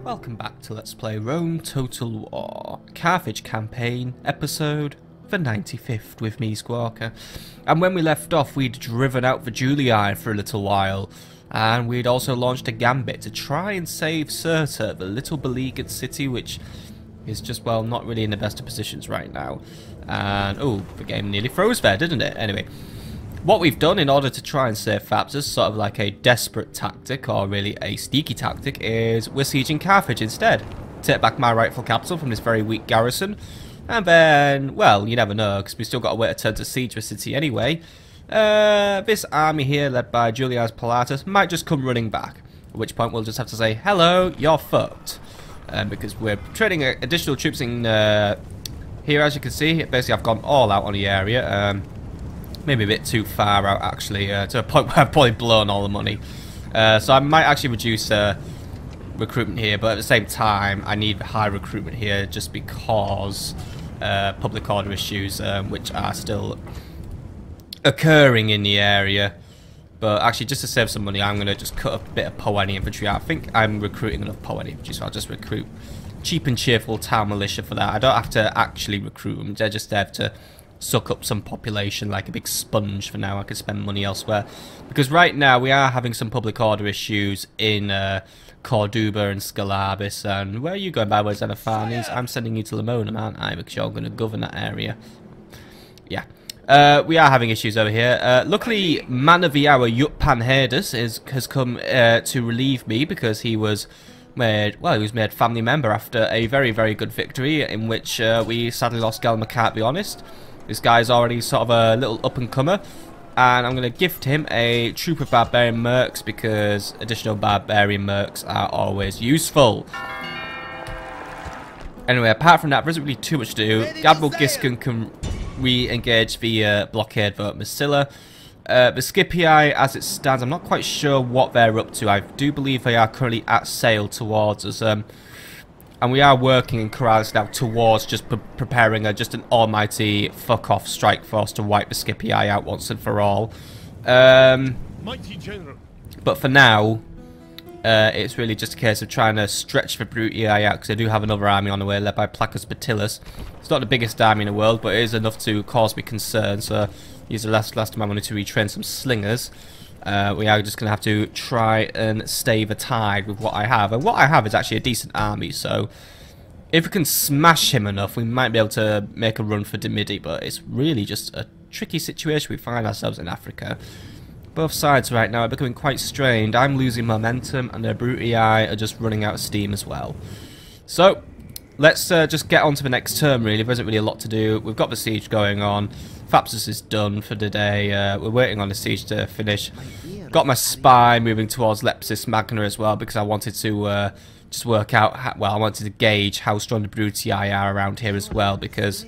Welcome back to Let's Play Rome Total War, Carthage Campaign, episode the 95th with me, Squawker. And when we left off, we'd driven out the Brutii for a little while, and we'd also launched a gambit to try and save Cirta, the little beleaguered city which is just, well, not really in the best of positions right now. And, oh, the game nearly froze there, didn't it? Anyway, what we've done in order to try and save Thapsus, sort of like a desperate tactic, or really a sneaky tactic, is we're sieging Carthage instead. Take back my rightful capital from this very weak garrison, and then, well, you never know, because we've still got a way to turn to siege the city anyway. This army here, led by Julius Pilatus, might just come running back, at which point we'll just have to say, hello, you're fucked. Because we're trading additional troops in here, as you can see. Basically, I've gone all out on the area. Maybe a bit too far out, actually, to a point where I've probably blown all the money. So I might actually reduce recruitment here, but at the same time, I need high recruitment here just because public order issues, which are still occurring in the area. But actually, just to save some money, I'm going to just cut a bit of Poeni infantry out. I think I'm recruiting enough Poeni infantry, so I'll just recruit cheap and cheerful town militia for that. I don't have to actually recruit them, they're just there to suck up some population like a big sponge for now. I could spend money elsewhere. Because right now, we are having some public order issues in Corduba and Scalabis. And where are you going, by the way, Xenophanes? I'm sending you to Lamona, aren't I? Because you're going to govern that area. Yeah. We are having issues over here. Luckily, man of the hour, Jutpan Herdus, has come to relieve me because he was made, well, he was made family member after a very, very good victory in which we sadly lost Gelma, can't be honest. This guy's already sort of a little up-and-comer, and I'm going to gift him a troop of barbarian mercs because additional barbarian mercs are always useful. Anyway, apart from that, there isn't really too much to do. Gadwal Giscon can re-engage the blockade vote Massilla. The Scipii, as it stands, I'm not quite sure what they're up to. I do believe they are currently at sail towards us. And we are working in Ceralis now towards just preparing just an almighty fuck-off strike force to wipe the Scipii out once and for all. Mighty General. But for now, it's really just a case of trying to stretch the Brutii out, because I do have another army on the way led by Placus Batilus. It's not the biggest army in the world, but it is enough to cause me concern, so use the last time I wanted to retrain some slingers. We are just going to have to try and stay the tide with what I have. And what I have is actually a decent army, so if we can smash him enough, we might be able to make a run for Demidi, but it's really just a tricky situation we find ourselves in Africa. Both sides right now are becoming quite strained. I'm losing momentum, and the Brutii are just running out of steam as well. So, let's just get on to the next term, really. There isn't really a lot to do. We've got the siege going on. Thapsus is done for the day. We're waiting on the siege to finish. Got my spy moving towards Lepsis Magna as well, because I wanted to just work out, I wanted to gauge how strong the Brutii are around here as well, because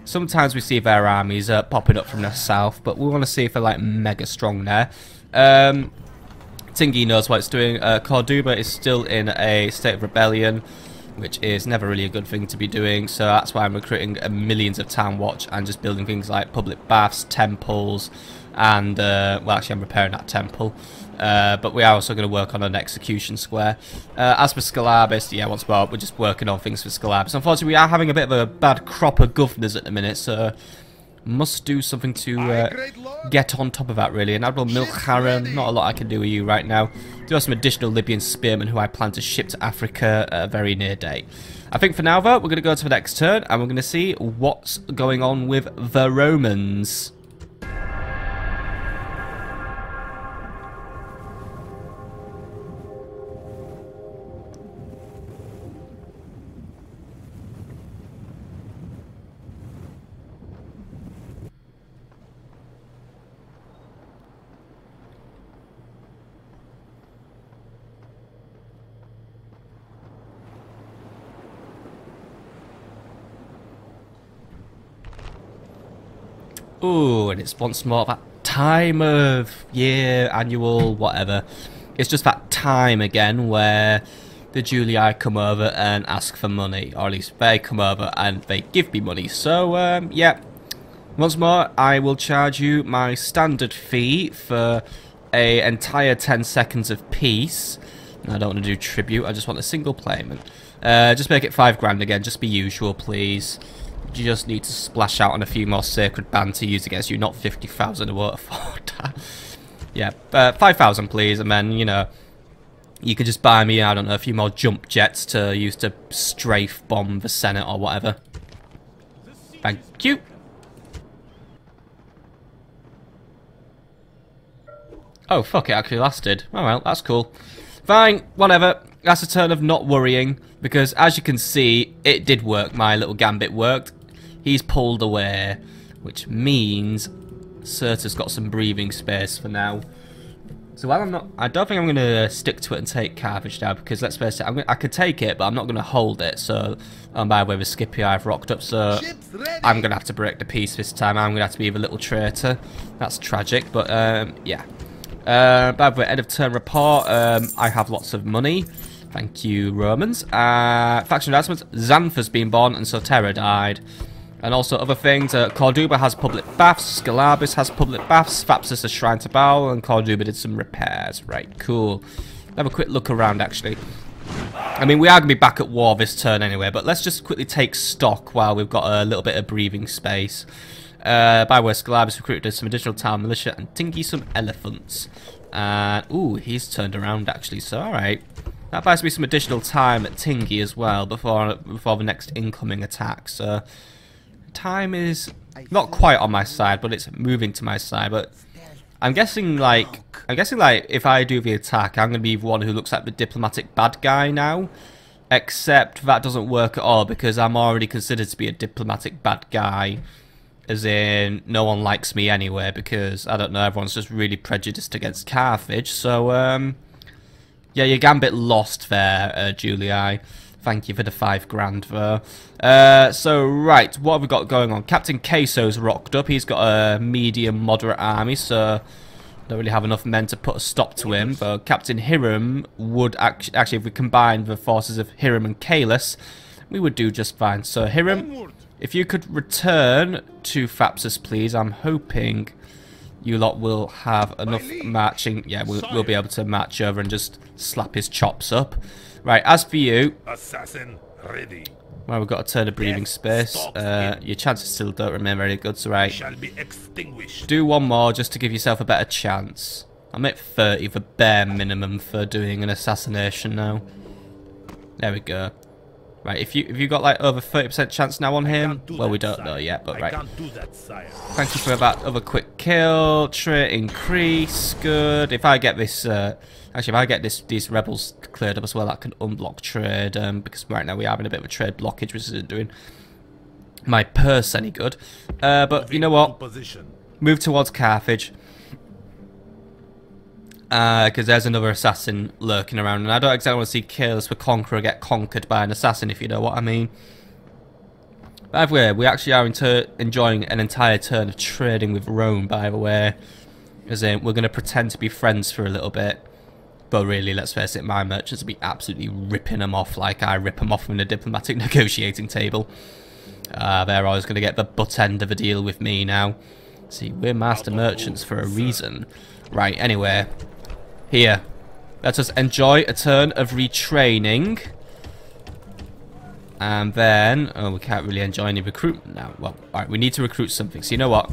sometimes we see their armies popping up from the south, but we want to see if they're like mega strong there. Tingy knows what it's doing. Corduba is still in a state of rebellion, which is never really a good thing to be doing, so that's why I'm recruiting millions of town watch and just building things like public baths, temples, and, well, actually I'm repairing that temple, but we are also going to work on an execution square. As for Scalabis, yeah, once more, we're just working on things for Scalabis. Unfortunately, we are having a bit of a bad crop of governors at the minute, so must do something to get on top of that, really. And Admiral Milcharan, not a lot I can do with you right now. Do have some additional Libyan spearmen who I plan to ship to Africa at a very near date. I think for now, though, we're going to go to the next turn, and we're going to see what's going on with the Romans. Ooh, and it's once more that time of year, annual, whatever. It's just that time again where the Brutii come over and ask for money, or at least they come over and they give me money. So, yeah, once more, I will charge you my standard fee for a entire 10 seconds of peace. I don't want to do tribute. I just want a single payment. Just make it 5 grand again. Just be usual, please. You just need to splash out on a few more sacred band to use against you, not 50,000 a waterford. Yeah, 5,000 please, and then, you know, you could just buy me, I don't know, a few more jump jets to use to strafe bomb the Senate or whatever. Thank you. Oh, fuck, it actually lasted. Oh well, that's cool. Fine, whatever. That's a turn of not worrying, because as you can see, it did work. My little gambit worked. He's pulled away, which means Cirta's got some breathing space for now. So while I don't think I'm going to stick to it and take Carthage now, because let's face it, I could take it, but I'm not going to hold it. So, by the way, with Skippy I've rocked up, so I'm going to have to break the peace this time. I'm going to have to be the little traitor. That's tragic, but yeah. By the way, end of turn report, I have lots of money. Thank you, Romans. Faction announcements, Xanth's been born, and Sotera died. And also other things, Corduba has public baths, Scalabus has public baths, Thapsus a shrine to Baal, and Corduba did some repairs. Right, cool. Have a quick look around, actually. I mean, we are going to be back at war this turn anyway, but let's just quickly take stock while we've got a little bit of breathing space. By the way, Scalabus recruited some additional town militia and Tinky some elephants. And, ooh, he's turned around, actually, so alright. That buys me some additional time at Tingy as well before the next incoming attack, so... Time is not quite on my side, but it's moving to my side. But I'm guessing like if I do the attack, I'm gonna be the one who looks like the diplomatic bad guy now. Except that doesn't work at all because I'm already considered to be a diplomatic bad guy, as in no one likes me anyway because I don't know, everyone's just really prejudiced against Carthage. So yeah, your gambit lost there, Julii. Thank you for the 5 grand though. So, right, what have we got going on? Captain Queso's rocked up. He's got a medium moderate army, so don't really have enough men to put a stop to him. But Captain Hiram would actually, if we combine the forces of Hiram and Celeas, we would do just fine. So, Hiram, if you could return to Thapsus, please. I'm hoping you lot will have enough marching. Yeah, we'll be able to march over and just slap his chops up. Right, as for you, assassin ready. Well, we've got a turn of breathing space. Your chances still don't remain very good, so right. Shall be extinguished. Do one more just to give yourself a better chance. I'm at 30 for bare minimum for doing an assassination now. There we go. Right, if you got like over 30% chance now on him, well, we don't know yet, but right. Thank you for that other quick kill. Trait increase, good. If I get this, actually, if I get these rebels cleared up as well, that can unblock trade. Because right now we are having a bit of a trade blockage, which isn't doing my purse any good. But you know what? Move towards Carthage. Because there's another assassin lurking around, and I don't exactly want to see Celeas the Conqueror get conquered by an assassin, if you know what I mean. By the way, we actually are enjoying an entire turn of trading with Rome, by the way. As in, we're going to pretend to be friends for a little bit. But really, let's face it, my merchants will be absolutely ripping them off like I rip them off from the diplomatic negotiating table. They're always going to get the butt end of a deal with me now. See, we're master merchants for a reason. Right, anyway. Here, let us enjoy a turn of retraining. And then, oh, we can't really enjoy any recruitment now. Well, alright, we need to recruit something. So you know what?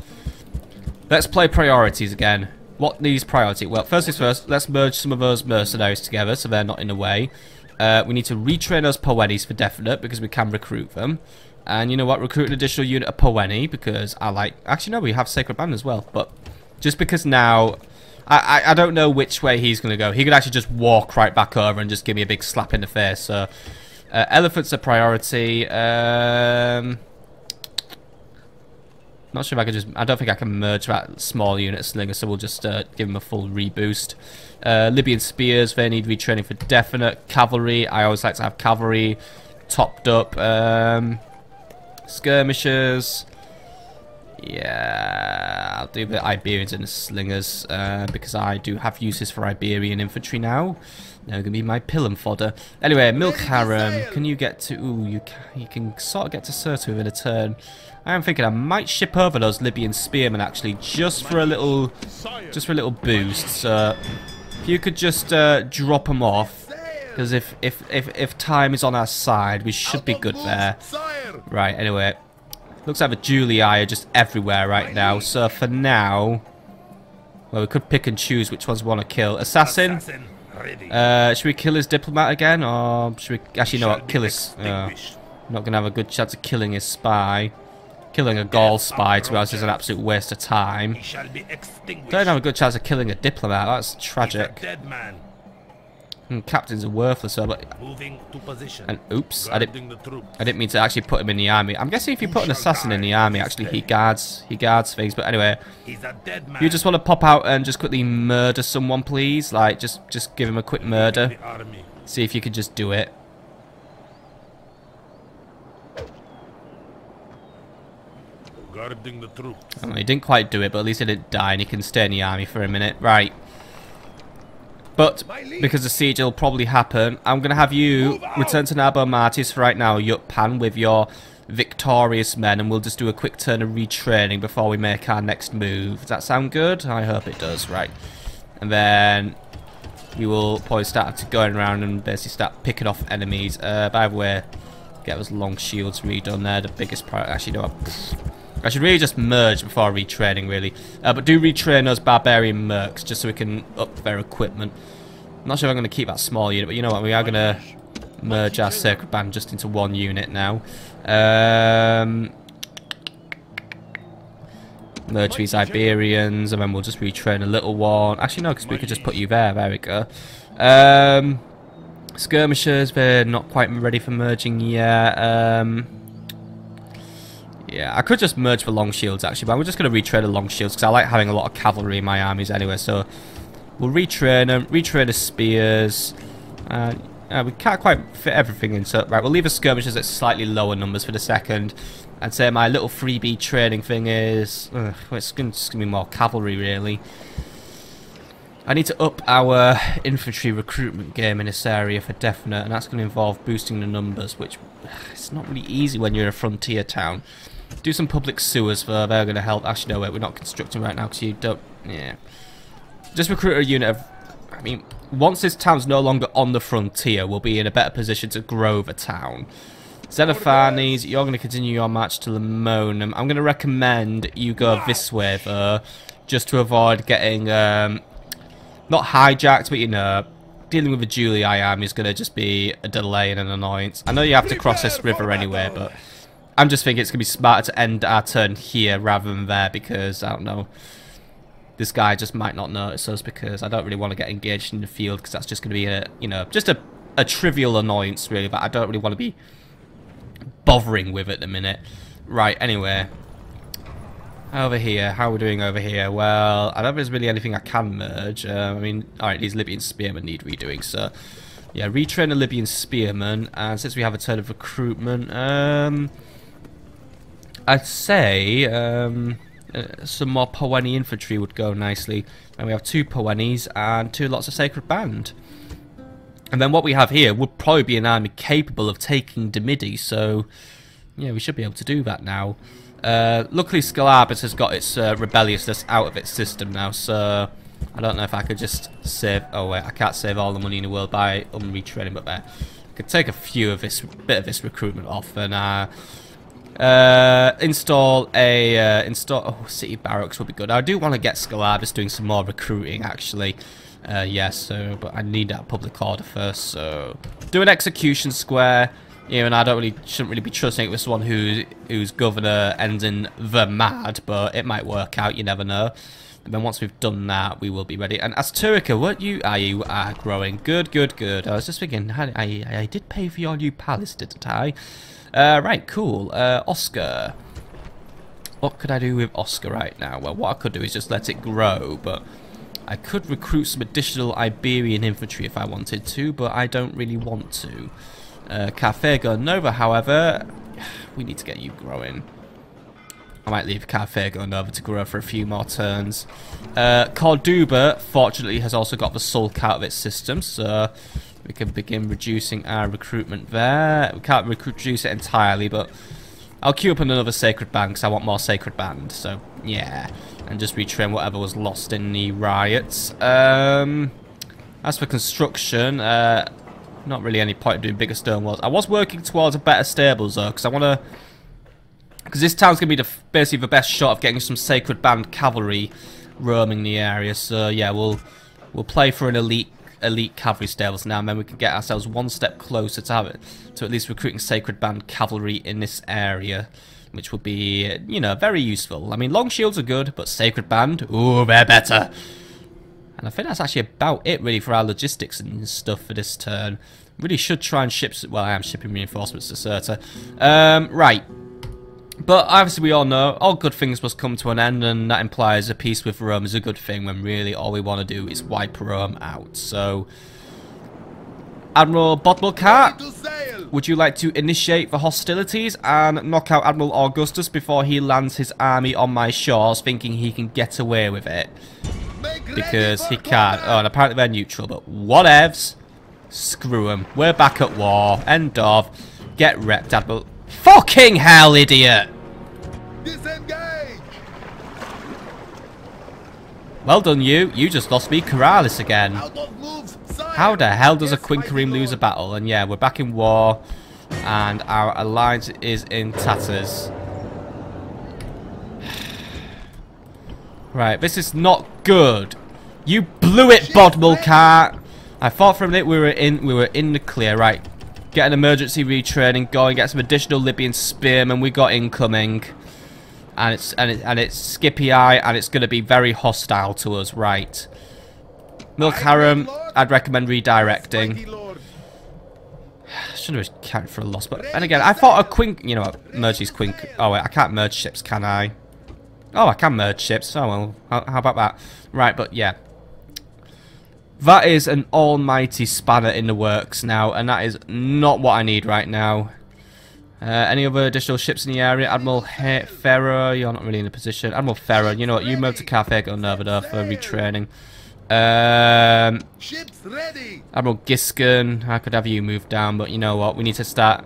Let's play priorities again. What needs priority? Well, first things first, let's merge some of those mercenaries together so they're not in the way. We need to retrain those Poenis for definite because we can recruit them. And you know what? Recruit an additional unit of Poeni because I like... Actually, no, we have Sacred Band as well. But just because now... I don't know which way he's going to go. He could actually just walk right back over and just give me a big slap in the face. So, elephants are priority. Not sure if I could just... I don't think I can merge that small unit slinger, so we'll just give him a full reboost. Libyan spears, they need retraining for definite. Cavalry, I always like to have cavalry topped up. Skirmishers... Yeah, I'll do the Iberians and the slingers because I do have uses for Iberian infantry now. They're going to be my pilum fodder. Anyway, Milk Harem, can you get to... Ooh, you can sort of get to Cirta within a turn. I am thinking I might ship over those Libyan spearmen actually, just for a little boost. So if you could just drop them off, Because if time is on our side, we should be good there. Right, anyway. Looks like the Brutii are just everywhere right now. So for now, well, we could pick and choose which ones we want to kill. Assassin. Should we kill his diplomat again, or should we actually know what? Kill his. Not gonna have a good chance of killing his spy. Killing a Gaul spy, to us, is an absolute waste of time. Don't have a good chance of killing a diplomat. That's tragic. Captains are worthless, though. But and oops, I didn't mean to actually put him in the army. I'm guessing if you put an assassin in the army, actually he guards things. But anyway, you just want to pop out and just quickly murder someone, please. Like just give him a quick murder. See if you can just do it. Guarding the troops. Oh, he didn't quite do it, but at least he didn't die, and he can stay in the army for a minute. Right. But because the siege will probably happen, I'm going to have you return to Nabo Martis for right now, Yutpan, with your victorious men, and we'll just do a quick turn of retraining before we make our next move. Does that sound good? I hope it does. Right. And then we will probably start going around and basically start picking off enemies. By the way, get those long shields redone there. The biggest priority. Actually, no. I should really just merge before retraining, really. But do retrain those barbarian mercs, just so we can up their equipment. I'm not sure if I'm going to keep that small unit, but you know what? We are going to merge our Sacred Band just into one unit now. Merge these Iberians, and then we'll just retrain a little one. Actually, no, because we could just put you there. There we go. Skirmishers, they're not quite ready for merging yet. Yeah, I could just merge the long shields actually, but we're just going to retrain the long shields because I like having a lot of cavalry in my armies anyway. So we'll retrain them, retrain the spears. We can't quite fit everything in, so right, we'll leave the skirmishers at slightly lower numbers for the second. I'd say my little freebie training thing is, well, it's just going to be more cavalry really. I need to up our infantry recruitment game in this area for definite, and that's going to involve boosting the numbers, which it's not really easy when you're in a frontier town. Do some public sewers though, they're going to help. Actually, no, wait, we're not constructing right now because you don't, yeah. Just recruit a unit of, I mean, once this town's no longer on the frontier, we'll be in a better position to grow the town. Xenophanes, you're going to continue your march to Lemonum. I'm going to recommend you go this way though, just to avoid getting, not hijacked, but you know, dealing with the Brutii army is going to just be a delay and an annoyance. I know you have to cross this river anyway, but I'm just thinking it's going to be smarter to end our turn here rather than there because, I don't know, this guy just might not notice us because I don't really want to get engaged in the field because that's just going to be a, you know, just a trivial annoyance really, but I don't really want to be bothering with it at the minute. Right, anyway. Over here, how are we doing over here? Well, I don't think there's really anything I can merge. I mean, alright, these Libyan spearmen need redoing, so yeah, retrain a Libyan spearman, and since we have a turn of recruitment, I'd say some more Poweni infantry would go nicely. And we have 2 Powenis and 2 lots of Sacred Band. And then what we have here would probably be an army capable of taking Demidi, so yeah, we should be able to do that now. Luckily Scalabus has got its rebelliousness out of its system now, so I don't know if I could just save, oh wait, I can't save all the money in the world by retraining, but there. I could take a few of this, bit of this recruitment off and install city barracks would be good. I do want to get Scalabus doing some more recruiting actually. Yes, so but I need that public order first, so do an execution square. And I shouldn't really be trusting this one whose governor ends in the mad, but it might work out, you never know. And then once we've done that, we will be ready. And Asturica, what you are growing. Good, good, good. I was just thinking, I did pay for your new palace, didn't I? Right, cool. Oscar. What could I do with Oscar right now? Well, what I could do is just let it grow, but I could recruit some additional Iberian infantry if I wanted to, but I don't really want to. Carthago Nova, however, we need to get you growing. I might leave Carthago Nova to grow for a few more turns. Corduba, fortunately, has also got the sulk out of its system, so we can begin reducing our recruitment there. We can't reduce it entirely, but I'll queue up another Sacred Band because I want more Sacred Band, so yeah. And just retrain whatever was lost in the riots. As for construction, not really any point of doing bigger stone walls. I was working towards a better stables though, because I want to... Because this town's going to be basically the best shot of getting some Sacred Band cavalry roaming the area. So yeah, we'll play for an elite cavalry stables now, and then we can get ourselves one step closer to have it, to at least recruiting Sacred Band cavalry in this area, which would be, you know, very useful. I mean, long shields are good, but Sacred Band, ooh, they're better. And I think that's actually about it, really, for our logistics and stuff for this turn. Really should try and ship... Well, I am shipping reinforcements to Cirta. Right. But obviously we all know all good things must come to an end, and that implies a peace with Rome is a good thing when really all we want to do is wipe Rome out. So, Admiral Bodmelkart, would you like to initiate the hostilities and knock out Admiral Augustus before he lands his army on my shores, thinking he can get away with it? Because he can't. Oh, and apparently they're neutral, but whatevs. Screw them. We're back at war. End of. Get wrecked, Admiral. Fucking hell, idiot! Disengage! Well done, you. You just lost me Corralis again. Out of moves, sire. How the hell does a Yes, Quinquereme mighty lose a lord. battle? And yeah, we're back in war, and our alliance is in tatters. Right, this is not good. You blew it, Bodmelkart. I thought for a minute we were in the clear. Right, get an emergency retraining going. Get some additional Libyan spearmen. We got incoming, and it's Scipii, and it's going to be very hostile to us. Right, Milk Harem. I'd recommend redirecting. Mighty lord. Shouldn't have counted for a loss, but and again, I thought a Quink. You know what? Merge these Quink. Oh wait, I can't merge ships, can I? Oh, I can merge ships. Oh well, how about that? Right, but yeah. That is an almighty spanner in the works now, and that is not what I need right now. Any other additional ships in the area? Admiral Ferro, you're not really in a position. Admiral Ferro, you know what? You move to Carthago Novador for retraining. Ships ready. Admiral Giscon, I could have you move down, but you know what? We need to start.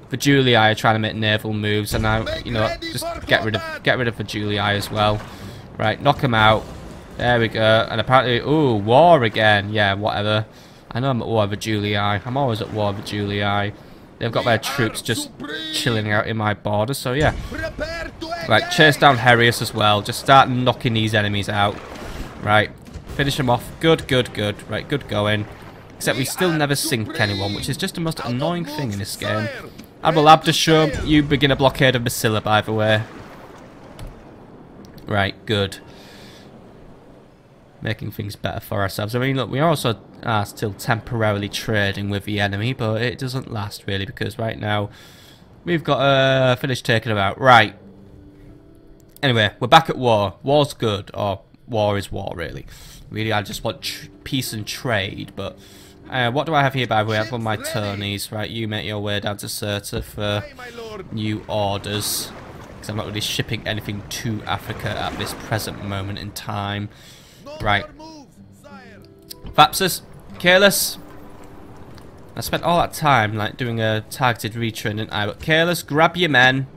The Brutii are trying to make naval moves, and now you know what? Just get rid of the Brutii as well. Right, knock them out. There we go. And apparently, ooh, war again. Yeah, whatever. I know I'm at war with Brutii. I'm always at war with Brutii. They've got their troops just chilling out in my border, so yeah. Prepare to Right, chase down Herius as well. Just start knocking these enemies out. Right, finish them off. Good, good, good. Right, good going. Except we still never sink anyone, which is just the most annoying thing in this game. Admiral Abdesham, you begin a blockade of Massila, by the way. Right, good. Making things better for ourselves. I mean, look, we also are still temporarily trading with the enemy, but it doesn't last really, because right now we've got to finish taking them out. Right. Anyway, we're back at war. War's good, or war is war, really. Really, I just want peace and trade, but what do I have here, by the way? I have on my tourneys. Right, you make your way down to Cirta for new orders, because I'm not really shipping anything to Africa at this present moment in time. Right. Vapsus, Careless. I spent all that time like doing a targeted retrain, didn't I? But Careless, grab your men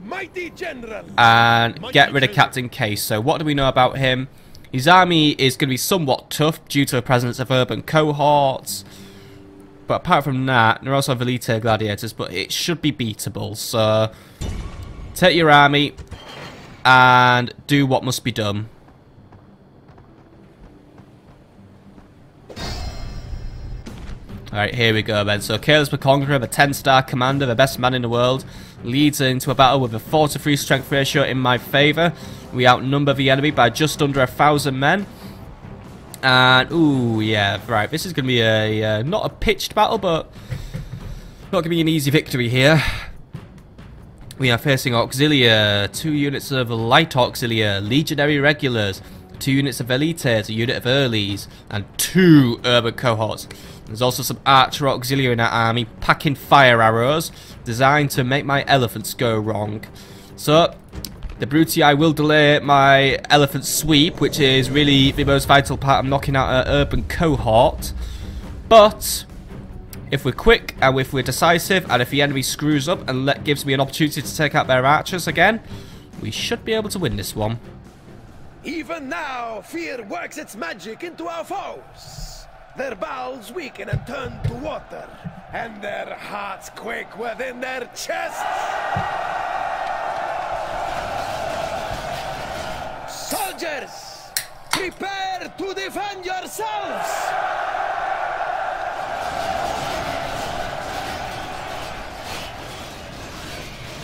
and get rid of Captain Case. So what do we know about him? His army is going to be somewhat tough due to the presence of urban cohorts. But apart from that, there are also Velite gladiators, but it should be beatable. So take your army and do what must be done. Alright, here we go then. So Careless the Conqueror, the 10-star commander, the best man in the world, leads into a battle with a 4-to-3 strength ratio in my favour. We outnumber the enemy by just under 1,000 men. And, ooh, yeah, right. This is going to be a, not a pitched battle, but not going to be an easy victory here. We are facing Auxilia, 2 units of light Auxilia, legionary regulars, 2 units of elites, a unit of earlies, and 2 urban cohorts. There's also some archer auxiliary in our army, packing fire arrows, designed to make my elephants go wrong. So, the Brutii will delay my elephant sweep, which is really the most vital part of knocking out an urban cohort. But, if we're quick, and if we're decisive, and if the enemy screws up and gives me an opportunity to take out their archers again, we should be able to win this one. Even now, fear works its magic into our foes. Their bowels weaken and turn to water. and their hearts quake within their chests. Soldiers, prepare to defend yourselves.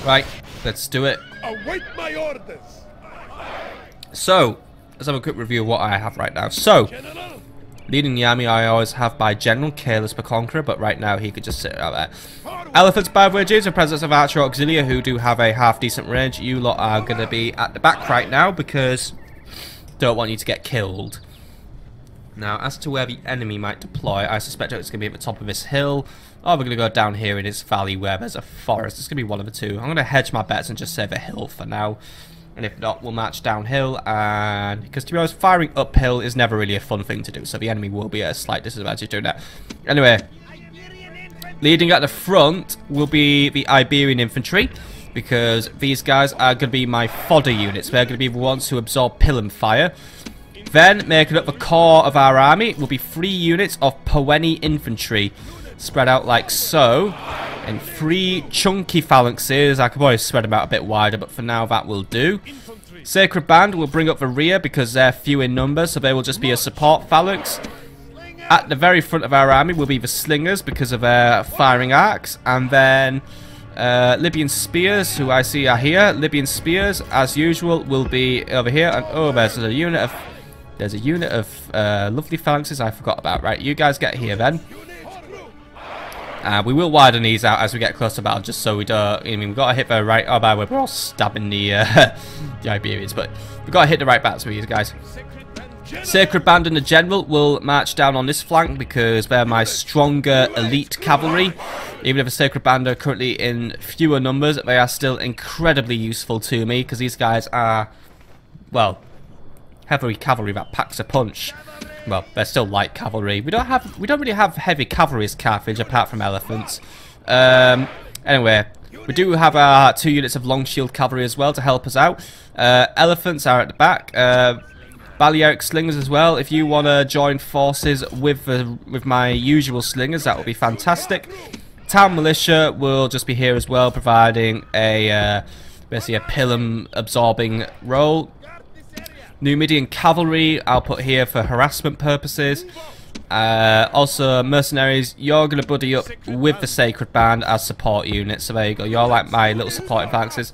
Right, let's do it. Await my orders. So, let's have a quick review of what I have right now. So, General, leading the army I always have by General Careless per Conqueror, but right now he could just sit out there. Elephants, by the way, due to the presence of Archer Auxilia, who do have a half-decent range, you lot are going to be at the back right now because don't want you to get killed. Now, as to where the enemy might deploy, I suspect it's going to be at the top of this hill, or we're going to go down here in this valley where there's a forest. It's going to be one of the two. I'm going to hedge my bets and just say the hill for now. And if not, we'll march downhill, and because to be honest, firing uphill is never really a fun thing to do, so the enemy will be at a slight disadvantage doing that. Anyway, leading at the front will be the Iberian infantry, because these guys are going to be my fodder units. They're going to be the ones who absorb pilum fire. Then, making up the core of our army, will be 3 units of Poeni infantry, spread out like so, and 3 chunky phalanxes. I could probably spread them out a bit wider, but for now that will do. Sacred Band will bring up the rear because they're few in number, so they will just be a support phalanx. At the very front of our army will be the slingers because of their firing arcs, and then Libyan spears, who I see are here. Libyan spears, as usual, will be over here, and oh, there's a unit of lovely phalanxes I forgot about. Right, you guys get here then. We will widen these out as we get close to battle, just so we don't. I mean, we've got to hit the right. Oh, by the way, we're all stabbing the the Iberians, but we've got to hit the right bats with these guys. Sacred Band and the General will march down on this flank because they're my stronger elite cavalry. Even if the Sacred Band are currently in fewer numbers, they are still incredibly useful to me because these guys are, well, heavy cavalry that packs a punch. Well, they're still light cavalry. We don't really have heavy cavalry as Carthage apart from elephants. Anyway, we do have our 2 units of long shield cavalry as well to help us out. Elephants are at the back. Balearic slingers as well. If you want to join forces with my usual slingers, that would be fantastic. Town militia will just be here as well, providing a basically a pilum absorbing role. Numidian cavalry I'll put here for harassment purposes. Also mercenaries, you're going to buddy up with the Sacred Band as support units, so there you go, you're like my little supporting phalanxes.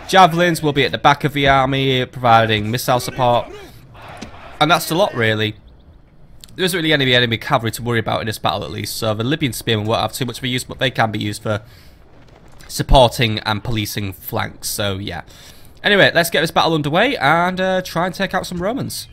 Javelins will be at the back of the army providing missile support, and that's a lot really. There isn't really any enemy cavalry to worry about in this battle at least, so the Libyan spearmen won't have too much of a use, but they can be used for supporting and policing flanks, so yeah. Anyway, let's get this battle underway and try and take out some Romans.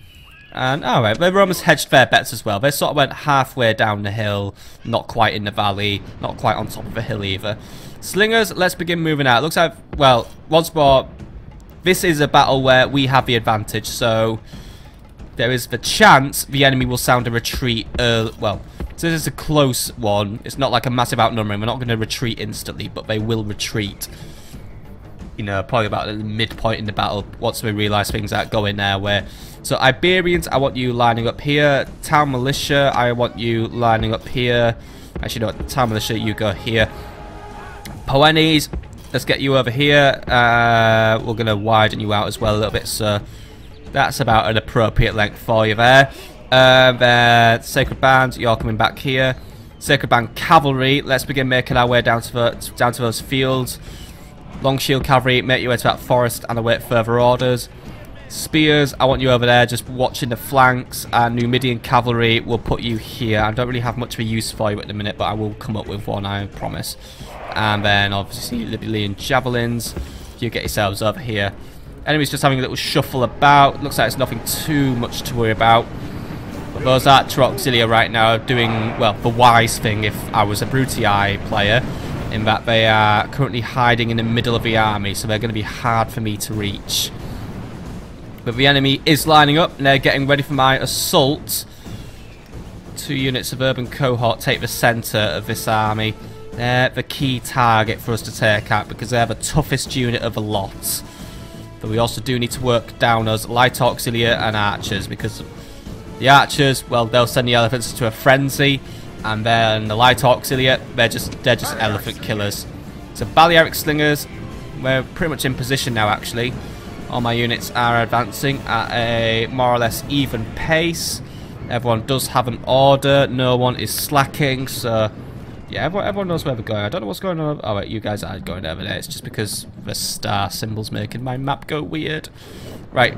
And alright, the Romans hedged their bets as well. They sort of went halfway down the hill, not quite in the valley, not quite on top of the hill either. Slingers, let's begin moving out. Looks like, well, once more, this is a battle where we have the advantage, so there is the chance the enemy will sound a retreat well, so this is a close one. It's not like a massive outnumbering. We're not going to retreat instantly, but they will retreat. You know, probably about the midpoint in the battle once we realise things aren't going their way. So Iberians, I want you lining up here. Town militia, I want you lining up here. Actually, no, town militia, you go here. Poenis, let's get you over here. We're going to widen you out as well a little bit, so that's about an appropriate length for you there. Sacred Band, you're coming back here. Sacred Band cavalry, let's begin making our way down to those fields. Long shield cavalry, make your way to that forest and await further orders. Spears, I want you over there just watching the flanks, and Numidian cavalry will put you here. I don't really have much of a use for you at the minute, but I will come up with one, I promise. And then obviously Libyan javelins, you get yourselves over here. Enemies just having a little shuffle about. Looks like it's nothing too much to worry about. But those Archer Auxilia right now are doing, well, the wise thing if I was a Brutii player, in that they are currently hiding in the middle of the army, so they're going to be hard for me to reach. But the enemy is lining up, and they're getting ready for my assault. 2 units of urban cohort take the centre of this army. They're the key target for us to take out, because they're the toughest unit of the lot. But we also do need to work down as light auxilia and archers, because the archers, well, they'll send the elephants to a frenzy. And then the light auxilia, they're just elephant killers. So Balearic slingers, we're pretty much in position now actually. All my units are advancing at a more or less even pace. Everyone does have an order, no one is slacking, so yeah, everyone knows where we're going. I don't know what's going on. Oh wait, you guys are going over there. It's just because the star symbol's making my map go weird. Right,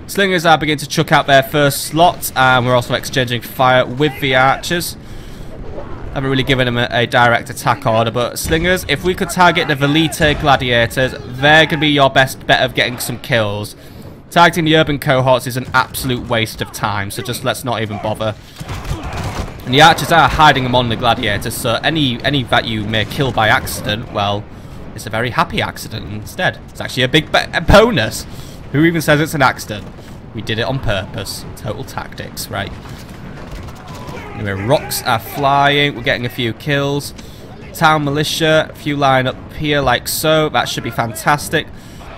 slingers are beginning to chuck out their first slot, and we're also exchanging fire with the archers. I haven't really given them a direct attack order, but slingers, if we could target the Velite gladiators, they're going to be your best bet of getting some kills. Targeting the urban cohorts is an absolute waste of time, so just let's not even bother. And the archers are hiding among the gladiators, so any that you may kill by accident, well, it's a very happy accident instead. It's actually a big bonus. Who even says it's an accident? We did it on purpose. Total tactics, right? Anyway, rocks are flying. We're getting a few kills. Town militia, a few line up here like so. That should be fantastic.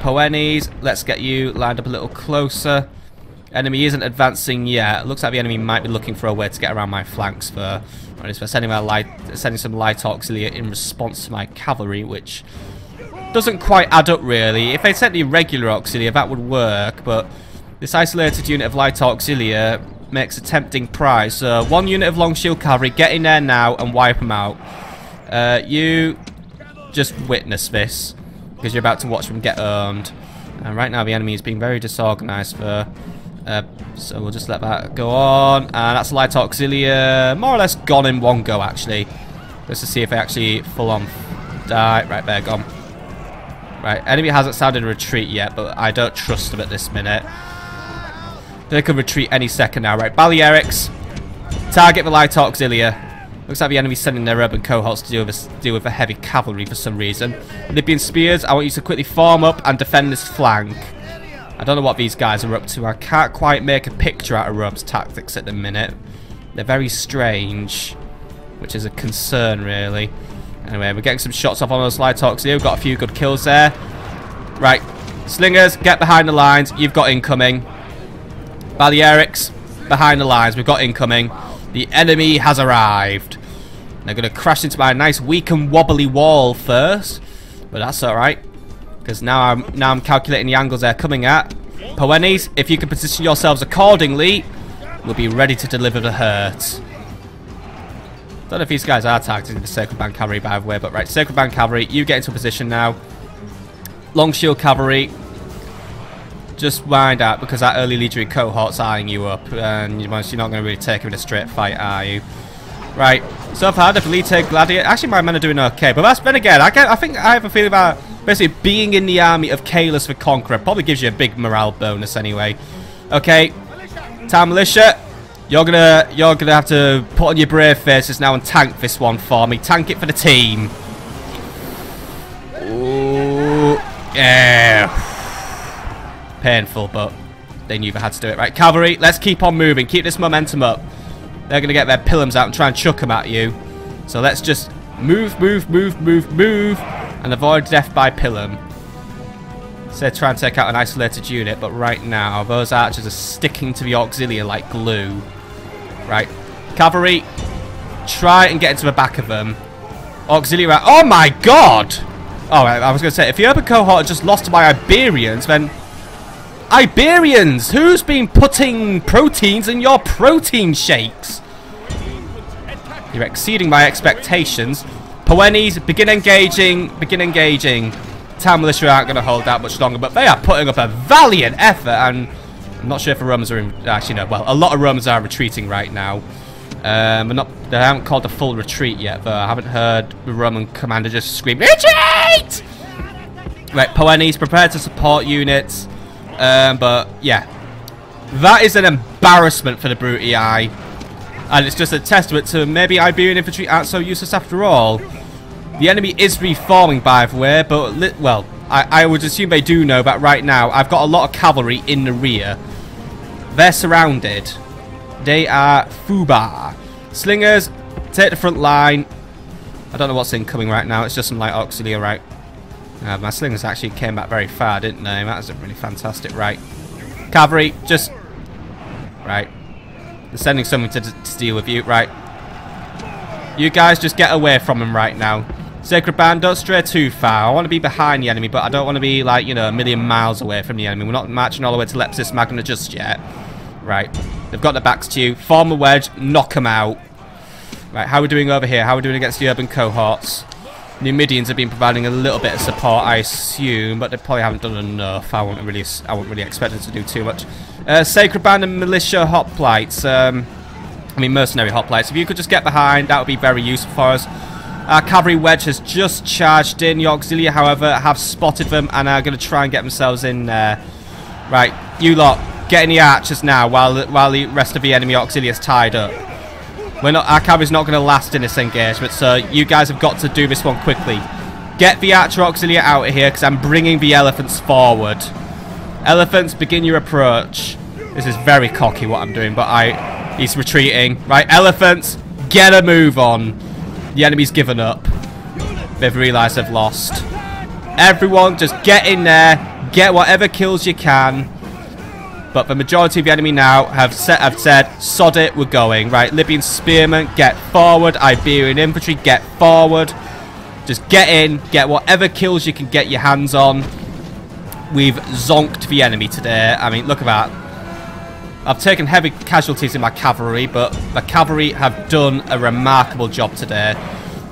Poenes, let's get you lined up a little closer. Enemy isn't advancing yet. Looks like the enemy might be looking for a way to get around my flanks for sending some light auxilia in response to my cavalry, which doesn't quite add up really. If they sent the regular auxilia, that would work, but this isolated unit of light auxilia makes a tempting prize. So one unit of long shield cavalry, get in there now and wipe them out. You just witness this, because you're about to watch them get owned. And right now the enemy is being very disorganized for... so we'll just let that go on. And that's light auxilia, more or less gone in one go actually. Just to see if they actually full on die. Right, they're gone. Right, enemy hasn't started a retreat yet, but I don't trust them at this minute. They could retreat any second now. Right, Balearics, target the light auxilia. Looks like the enemy's sending their urban cohorts to deal with the heavy cavalry for some reason. Libyan spears, I want you to quickly form up and defend this flank. I don't know what these guys are up to. I can't quite make a picture out of Rome's tactics at the minute. They're very strange, which is a concern really. Anyway, we're getting some shots off on those light auxilia. We've got a few good kills there. Right, slingers, get behind the lines. You've got incoming. Balearics, behind the lines. We've got incoming. The enemy has arrived. They're going to crash into my nice weak and wobbly wall first, but that's all right, because now I'm calculating the angles they're coming at. Poenes, if you can position yourselves accordingly, we'll be ready to deliver the hurt. Don't know if these guys are targeting the Sacred Band Cavalry, by the way, but right, Sacred Band Cavalry, you get into a position now. Long Shield Cavalry, just wind out, because that early legionary cohort's eyeing you up, and you're not going to really take him in a straight fight, are you? Right, so far the Velite Gladiator, actually my men are doing okay, but then again, I think I have a feeling about basically being in the army of Caelus the Conqueror probably gives you a big morale bonus anyway. Okay, Town Militia, you're gonna have to put on your brave faces now and tank this one for me. Tank it for the team. Ooh, yeah. Painful, but they knew they had to do it. Right, cavalry, let's keep on moving. Keep this momentum up. They're going to get their pillums out and try and chuck them at you. So let's just move, and avoid death by pillum. So try and take out an isolated unit, but right now, those archers are sticking to the auxilia like glue. Right, cavalry, try and get into the back of them. Auxilia, oh my god! Oh, I was going to say, if the urban cohort just lost to my Iberians, then... Iberians! Who's been putting proteins in your protein shakes? You're exceeding my expectations. Poenes, begin engaging. Begin engaging. Town militia aren't going to hold out much longer, but they are putting up a valiant effort, and I'm not sure if the Romans are in... Actually, no. Well, a lot of Romans are retreating right now. They haven't called a full retreat yet, though. I haven't heard the Roman commander just scream, "Retreat!" Right, Poenes, prepare to support units. But yeah, that is an embarrassment for the Brutii, and it's just a testament to maybe Iberian infantry aren't so useless after all. The enemy is reforming, by the way, but well, I would assume they do know that right now I've got a lot of cavalry in the rear. They're surrounded. They are Fuba. Slingers, take the front line. I don't know what's incoming right now. It's just some light auxilia, right? My slingers actually came back very far, didn't they? That was really fantastic. Right. Cavalry, just... Right. They're sending someone to deal with you. Right. You guys just get away from him right now. Sacred Band, don't stray too far. I want to be behind the enemy, but I don't want to be, like, you know, a million miles away from the enemy. We're not marching all the way to Lepsis Magna just yet. Right. They've got their backs to you. Form a wedge. Knock them out. Right, how are we doing over here? How are we doing against the urban cohorts? Numidians have been providing a little bit of support, I assume, but they probably haven't done enough. I wouldn't really expect them to do too much. Sacred Band and Militia Hoplites. I mean, mercenary hoplites. If you could just get behind, that would be very useful for us. Our cavalry wedge has just charged in. The auxilia, however, have spotted them and are going to try and get themselves in there. Right, you lot, get in the archers now while the rest of the enemy auxilia is tied up. Our cavalry's not going to last in this engagement, so you guys have got to do this one quickly. Get the archer auxilia out of here, because I'm bringing the elephants forward. Elephants, begin your approach. This is very cocky what I'm doing, but he's retreating. Right, elephants, get a move on. The enemy's given up. They've realised they've lost. Everyone, just get in there. Get whatever kills you can. But the majority of the enemy now have said, sod it, we're going. Right, Libyan spearmen, get forward. Iberian infantry, get forward. Just get in. Get whatever kills you can get your hands on. We've zonked the enemy today. I mean, look at that. I've taken heavy casualties in my cavalry, but the cavalry have done a remarkable job today.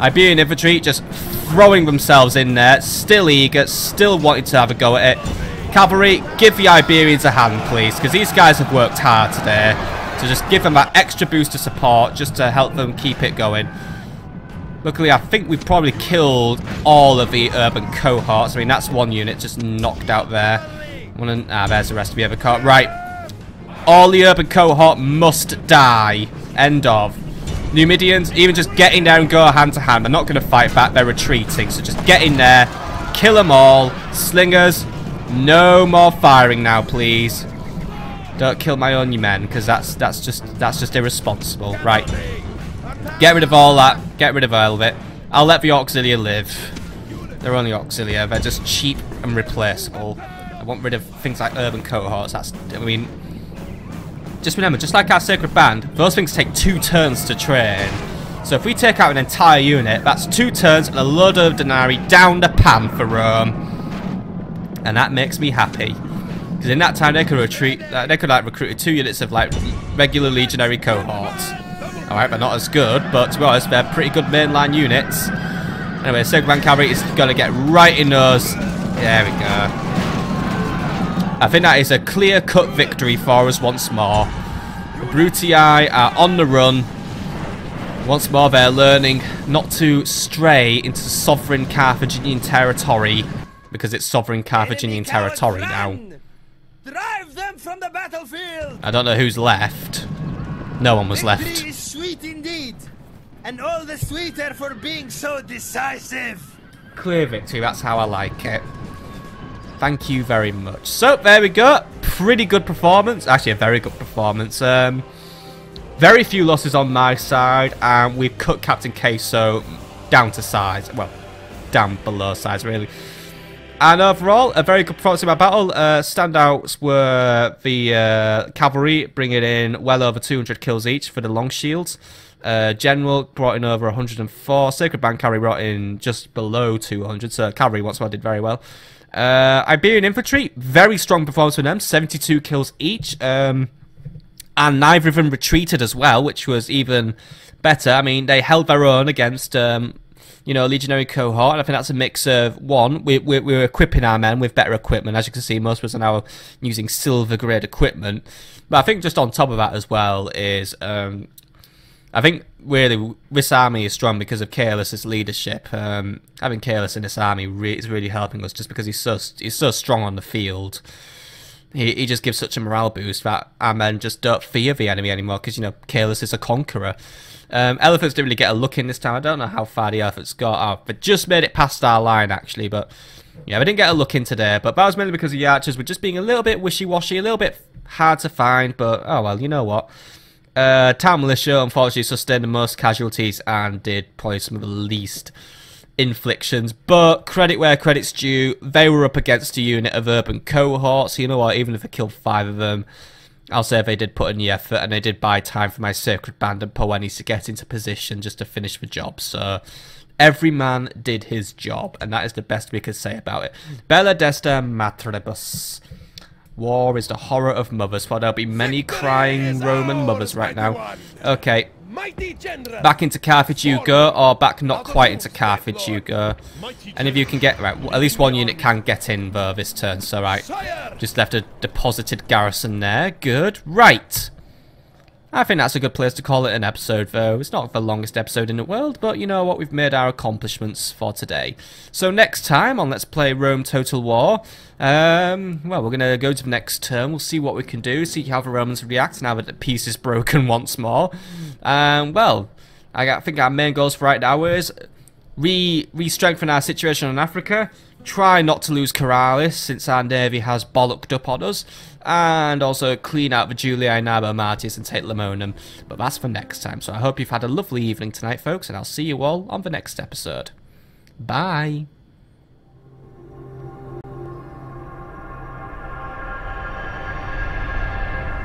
Iberian infantry just throwing themselves in there, still eager, still wanting to have a go at it. Cavalry, give the Iberians a hand, please, because these guys have worked hard today. So just give them that extra boost of support, just to help them keep it going. Luckily, I think we've probably killed all of the urban cohorts. I mean, that's one unit just knocked out there. There's the rest of the other cohort. Right. All the urban cohort must die. End of. Numidians, even just get in there and go hand to hand. They're not going to fight back. They're retreating. So just get in there. Kill them all. Slingers, no more firing now, please. Don't kill my own men, because that's just irresponsible. Right. Get rid of all that. Get rid of all of it. I'll let the auxilia live. They're only auxilia. They're just cheap and replaceable. I want rid of things like urban cohorts. I mean, just remember, just like our Sacred Band, those things take 2 turns to train. So if we take out an entire unit, that's 2 turns and a load of denarii down the pan for Rome. And that makes me happy. Because in that time they could retreat, they could like recruit 2 units of like regular legionary cohorts. Alright, they're not as good, but to be honest, they're pretty good mainline units. Anyway, Sacred Band Cavalry is going to get right in those. There we go. I think that is a clear-cut victory for us once more. The Brutii are on the run. Once more, they're learning not to stray into sovereign Carthaginian territory, because it's sovereign Carthaginian territory now. Drive them from the battlefield. I don't know who's left. No one was left. Victory is sweet indeed, and all the sweeter for being so decisive. Clear victory, that's how I like it. Thank you very much. So, there we go. Pretty good performance. Actually, a very good performance. Very few losses on my side, and we've cut Captain Queso down to size. Well, down below size, really. And overall, a very good performance in my battle. Standouts were the cavalry, bringing in well over 200 kills each for the long shields. General brought in over 104. Sacred Band Cavalry brought in just below 200, so cavalry once more did very well. Iberian Infantry, very strong performance for them, 72 kills each. And neither of them retreated as well, which was even better. I mean, they held their own against, you know, legionary cohort, and I think that's a mix of, one, we're equipping our men with better equipment. As you can see, most of us are now using silver grade equipment. But I think just on top of that as well is, I think really this army is strong because of Celeas' leadership. Having Celeas in this army is really helping us, just because he's so strong on the field. He just gives such a morale boost that our men just don't fear the enemy anymore, because, you know, Celeas is a conqueror. Elephants didn't really get a look in this time. I don't know how far the elephants got. They just made it past our line, actually, but yeah, we didn't get a look into there. But that was mainly because the archers were just being a little bit wishy-washy, a little bit hard to find, but oh well, you know what. Town Militia unfortunately sustained the most casualties and did probably some of the least inflictions, but credit where credit's due, they were up against a unit of urban cohorts, so you know what, even if they killed 5 of them, I'll say they did put in the effort, and they did buy time for my sacred band and Poenis to get into position just to finish the job. So every man did his job, and that is the best we could say about it. Bella Desta Matribus. War is the horror of mothers, for there'll be many crying Roman mothers right now. Okay. Back into Carthage you go, or back not quite into Carthage you go. Any of you can get, right, at least one unit can get in though this turn, so right. Just left a deposited garrison there, good. Right. I think that's a good place to call it an episode though. It's not the longest episode in the world, but you know what, we've made our accomplishments for today. So next time on Let's Play Rome Total War, well, we're going to go to the next turn, we'll see what we can do, see how the Romans react now that the peace is broken once more. Well, I think our main goals for right now is re-strengthen our situation in Africa, try not to lose Corrales since our navy has bollocked up on us, and also clean out the Julii Nabo Martis and take Lamonum. But that's for next time, so I hope you've had a lovely evening tonight, folks, and I'll see you all on the next episode. Bye!